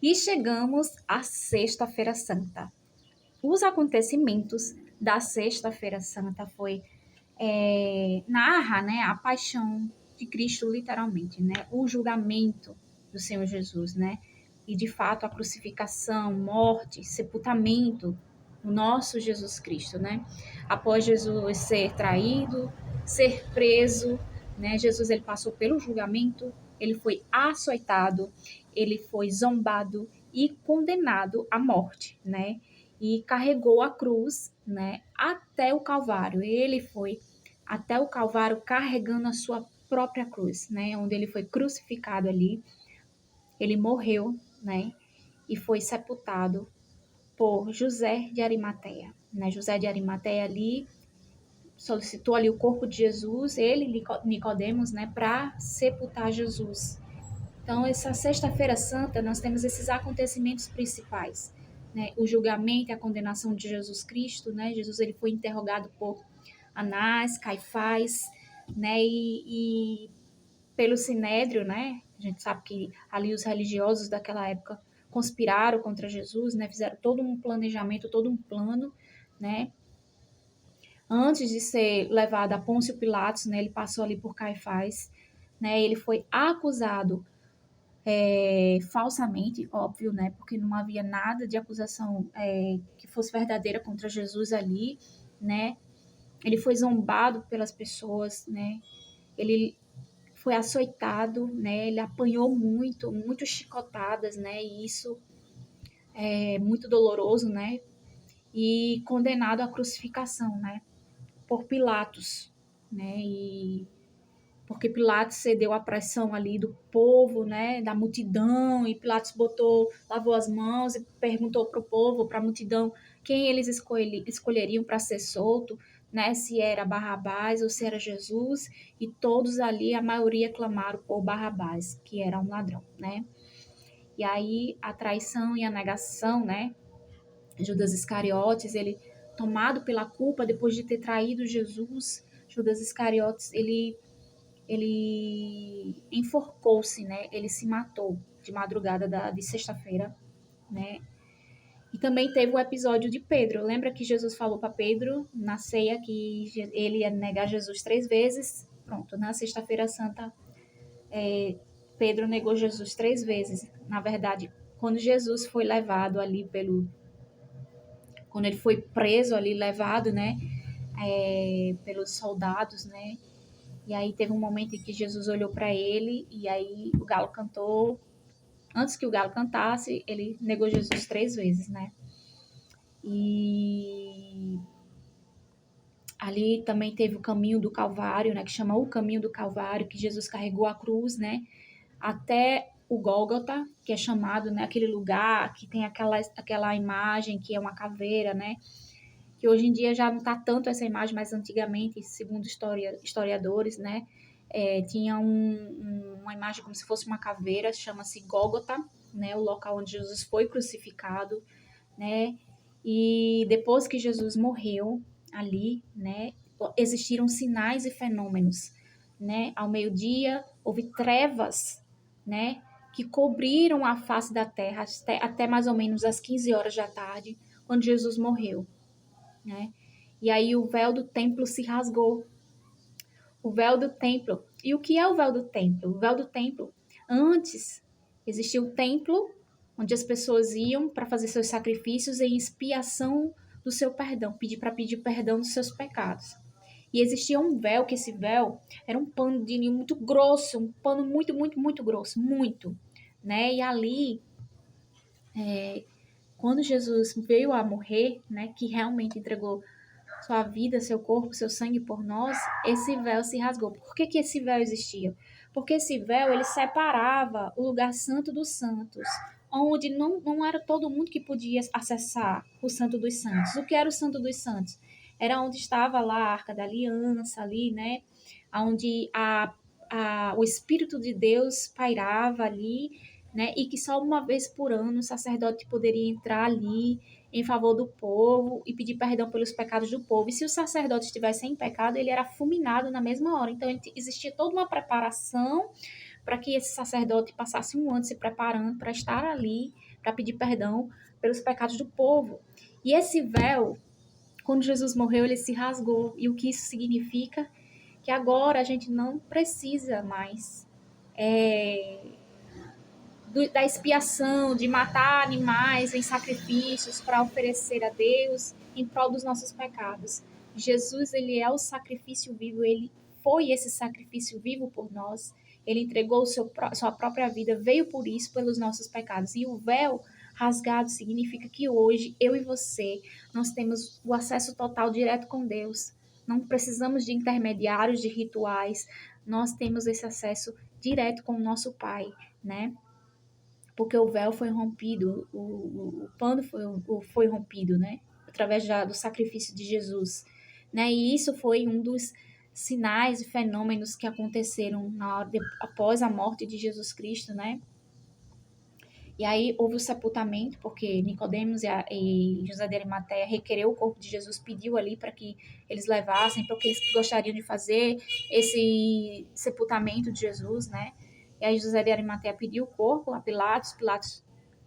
E chegamos à Sexta-feira Santa. Os acontecimentos da Sexta-feira Santa narra, né, a paixão de Cristo, literalmente, né, o julgamento do Senhor Jesus, né, e de fato a crucificação, morte, sepultamento do nosso Jesus Cristo, né, após Jesus ser traído, ser preso, né, Jesus ele passou pelo julgamento, ele foi açoitado, ele foi zombado e condenado à morte, né, e carregou a cruz, né, até o Calvário. Ele foi até o Calvário carregando a sua própria cruz, né, onde ele foi crucificado ali. Ele morreu, né, e foi sepultado por José de Arimateia, né? José de Arimateia ali solicitou ali o corpo de Jesus, ele Nicodemos, né, para sepultar Jesus. Então, essa Sexta-feira Santa, nós temos esses acontecimentos principais, né? O julgamento e a condenação de Jesus Cristo, né? Jesus ele foi interrogado por Anás, Caifás, né? E pelo Sinédrio, né? A gente sabe que ali os religiosos daquela época conspiraram contra Jesus, né? Fizeram todo um planejamento, todo um plano, né? Antes de ser levado a Pôncio Pilatos, né? Ele passou ali por Caifás, né? Ele foi acusado falsamente, óbvio, né? Porque não havia nada de acusação que fosse verdadeira contra Jesus ali, né? Ele foi zombado pelas pessoas, né? Ele foi açoitado, né? Ele apanhou muito chicotadas, né? E isso é muito doloroso, né? E condenado à crucificação, né? Por Pilatos, né? E porque Pilatos cedeu à pressão ali do povo, né, da multidão, e Pilatos lavou as mãos e perguntou para o povo, para a multidão, quem eles escolheriam para ser solto, né, se era Barrabás ou se era Jesus, e todos ali, a maioria clamaram por Barrabás, que era um ladrão, né. E aí a traição e a negação, né, Judas Iscariotes, ele tomado pela culpa depois de ter traído Jesus, Judas Iscariotes, ele enforcou-se, né? Ele se matou de madrugada de sexta-feira, né? E também teve o episódio de Pedro. Lembra que Jesus falou para Pedro na ceia que ele ia negar Jesus 3 vezes? Pronto, na sexta-feira santa, Pedro negou Jesus 3 vezes. Na verdade, quando Jesus foi levado ali quando ele foi preso ali, levado, né? Pelos soldados, né? E aí teve um momento em que Jesus olhou para ele e aí o galo cantou. Antes que o galo cantasse, ele negou Jesus 3 vezes, né? E ali também teve o caminho do Calvário, né? Que chama o caminho do Calvário, que Jesus carregou a cruz, né? Até o Gólgota, que é chamado, né? Aquele lugar que tem aquela imagem que é uma caveira, né? Que hoje em dia já não está tanto essa imagem, mas antigamente, segundo historiadores, né? Tinha uma imagem como se fosse uma caveira, chama-se Gólgota, né? O local onde Jesus foi crucificado, né? E depois que Jesus morreu ali, né? Existiram sinais e fenômenos, né? Ao meio-dia houve trevas, né? Que cobriram a face da terra até mais ou menos às 15 horas da tarde, quando Jesus morreu, né? E aí o véu do templo se rasgou. O véu do templo. E o que é o véu do templo? O véu do templo, antes existia o templo onde as pessoas iam para fazer seus sacrifícios em expiação do seu perdão, pedir perdão dos seus pecados. E existia um véu, que esse véu era um pano de linho muito grosso, um pano muito grosso, muito, né? E ali, quando Jesus veio a morrer, né, que realmente entregou sua vida, seu corpo, seu sangue por nós, esse véu se rasgou. Por que esse véu existia? Porque esse véu, ele separava o lugar santo dos santos, onde não era todo mundo que podia acessar o santo dos santos. O que era o santo dos santos? Era onde estava lá a Arca da Aliança, ali, né? Onde o Espírito de Deus pairava ali, né? E que só uma vez por ano o sacerdote poderia entrar ali em favor do povo e pedir perdão pelos pecados do povo. E se o sacerdote estivesse em pecado, ele era fulminado na mesma hora. Então, existia toda uma preparação para que esse sacerdote passasse um ano se preparando para estar ali, para pedir perdão pelos pecados do povo. E esse véu, quando Jesus morreu, ele se rasgou. E o que isso significa? Que agora a gente não precisa mais da expiação, de matar animais em sacrifícios para oferecer a Deus em prol dos nossos pecados. Jesus, ele é o sacrifício vivo, ele foi esse sacrifício vivo por nós. Ele entregou sua própria vida, veio por isso, pelos nossos pecados. E o véu rasgado significa que hoje, eu e você, nós temos o acesso total direto com Deus. Não precisamos de intermediários, de rituais. Nós temos esse acesso direto com o nosso Pai, né? Porque o véu foi rompido, o pano foi rompido, né? Através do sacrifício de Jesus, né? E isso foi um dos sinais e fenômenos que aconteceram após a morte de Jesus Cristo, né? E aí houve o sepultamento, porque Nicodemos e José de Arimateia requereu o corpo de Jesus, pediu ali para que eles levassem, porque eles gostariam de fazer esse sepultamento de Jesus, né? E aí José de Arimateia pediu o corpo a Pilatos, Pilatos,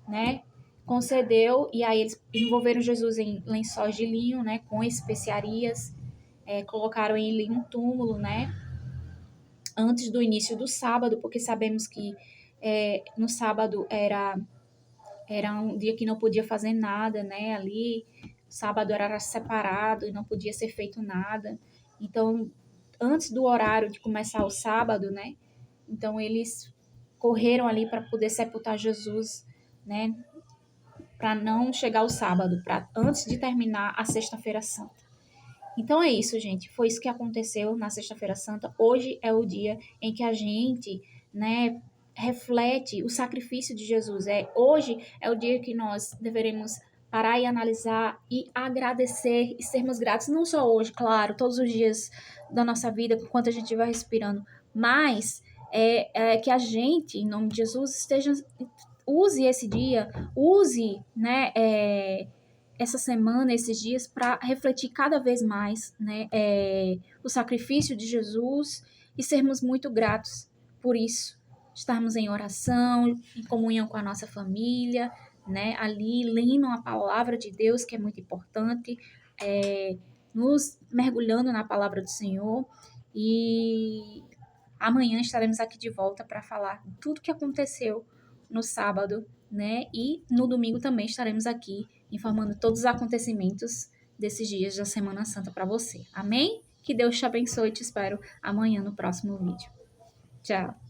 né, concedeu, e aí eles envolveram Jesus em lençóis de linho, né, com especiarias, colocaram ele em um túmulo, né, antes do início do sábado, porque sabemos que no sábado era um dia que não podia fazer nada, né, ali, sábado era separado e não podia ser feito nada, então, antes do horário de começar o sábado, né, então eles correram ali para poder sepultar Jesus, né, para não chegar o sábado, para antes de terminar a Sexta-feira Santa. Então é isso, gente. Foi isso que aconteceu na Sexta-feira Santa. Hoje é o dia em que a gente, né, reflete o sacrifício de Jesus. Hoje é o dia que nós deveremos parar e analisar e agradecer e sermos gratos, não só hoje, claro, todos os dias da nossa vida, enquanto a gente vai respirando, mas que a gente, em nome de Jesus, use esse dia, use, né, essa semana, esses dias, para refletir cada vez mais, né, o sacrifício de Jesus e sermos muito gratos por isso. Estarmos em oração, em comunhão com a nossa família, né, ali lendo a palavra de Deus, que é muito importante, nos mergulhando na palavra do Senhor. E amanhã estaremos aqui de volta para falar tudo que aconteceu no sábado, né? E no domingo também estaremos aqui informando todos os acontecimentos desses dias da Semana Santa para você. Amém? Que Deus te abençoe e te espero amanhã no próximo vídeo. Tchau!